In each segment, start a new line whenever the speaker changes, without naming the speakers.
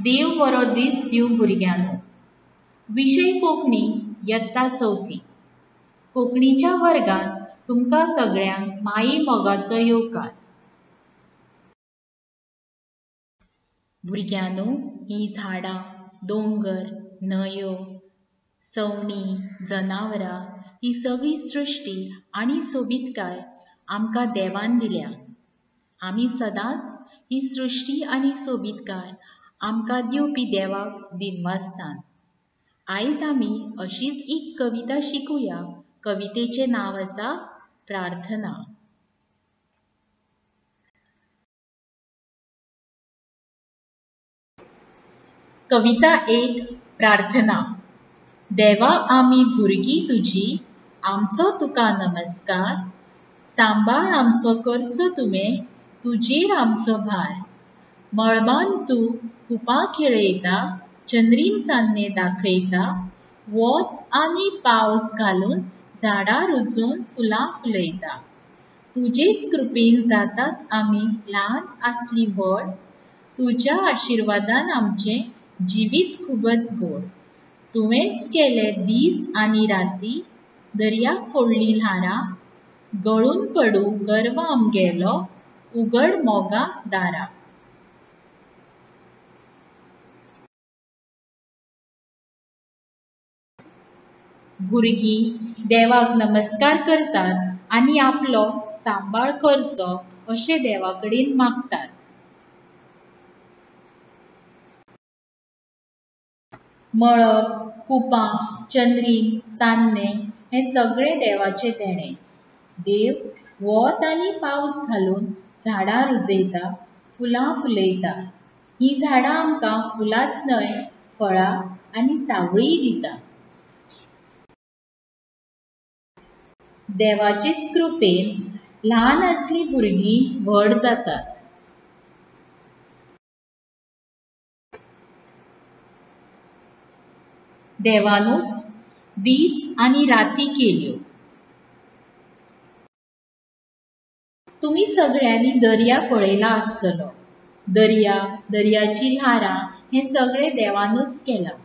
देव बरो दीस दिव भुरग्यांनो. विशय कोंकणी इयत्ता चौथी. कोंकणीच्या वर्गात तुमकां सगळ्यांक माई मोगाचो येवकार. भुरग्यांनो, ही झाडां, दोंगर, न्हंयो, सवणी, जनावरां ही सगळी सृश्टी आनी सोबीतकाय आमकां देवान दिल्या. आमी सदांच ही सृश्टी आनी सोबीतकाय आमकां दिवपी देवाक दिनवासतान. आयज आमी अशीच एक कविता शिकुया. कवितेचें नांव आसा प्रार्थना. कविता 1. प्रार्थना. देवा, आमी भुरगीं तुजी, आमचो तुका नमस्कार. सांबाळ आमचो करचो तुवें, तुजेर आमचो भार. मळबान तूं कुपां खेळयता, चंद्रीम चान्ने दाखयता. वोत आनी पावस घालून झाडां रुजोवन फुलां फुलयता. तुजेच कृपेन जातात आमी ल्हान आसलीं व्हड. तुज्या आशिर्वादान आमचें जिवीत खूबच गोड. तुवेंच केले दीस आनी राती, दर्याक फोडलीं ल्हारां. गळून पडू गर्व आमगेलो, उगड मोगां दारां. भुरगीं देवाक नमस्कार करतात आनी आपलो सांबाळ करचो अशें देवा कडेन मागतात. मळब, कुपां, चंद्रीम, चान्नें हें सगळें देवाचें देणें. देव वोत आनी पावस घालून झाडां रुजयता, फुलां फुलयता. हीं झाडां आमकां फुलांच न्हय, फळां आनी सावळीय दिता. देवाचेच कृपेन ल्हान आसलीं भुरगीं व्हड जातात. देवानूच दीस आनी राती केल्यो. तुमी सगळ्यांनी दर्या पळयला आसतलो. दर्या, दर्याची ल्हारां हें सगळें देवानूच केलां.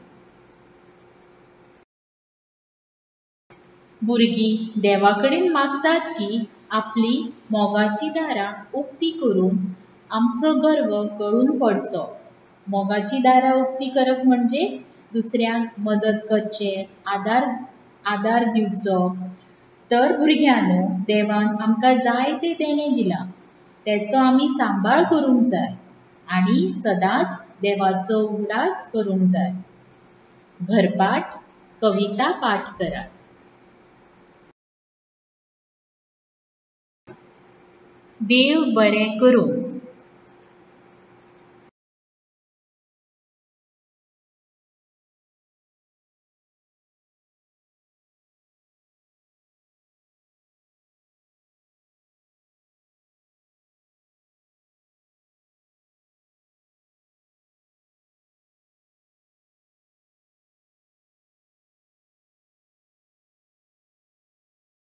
भुरगीं देवा कडेन मागतात की आपली मोगाची दारां उक्तीं करून आमचो गर्व गळून पडचो. मोगाची दारां उक्तीं करप म्हणजे दुसऱ्यांक मदत करचें, आदार दिवचो. तर भुरग्यांनो, देवान आमकां जायते देणें दिलां. तेचो आमी सांबाळ करूंक जाय आनी सदांच देवाचो उगडास करूंक जाय. घरपाठ कविता पाठ करात. देव बरें करूं.